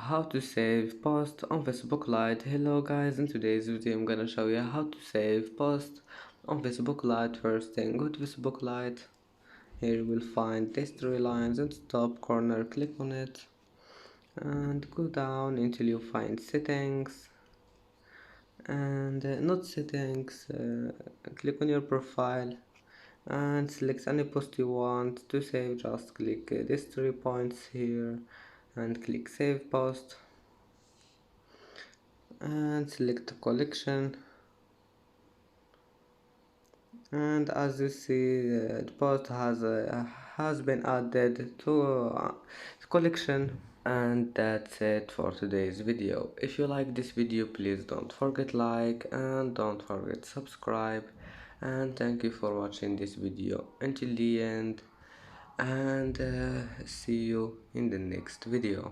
how to save post on Facebook Lite. Hello guys, in today's video I'm gonna show you how to save post on Facebook Lite. First thing, go to Facebook Lite. Here you will find these three lines in the top corner. Click on it and go down until you find settings, and not settings, click on your profile and select any post you want to save. Just click these 3 points here and click save post and select the collection, and as you see the post has been added to the collection. And that's it for today's video. If you like this video, please don't forget like and don't forget subscribe, and thank you for watching this video until the end, and see you in the next video.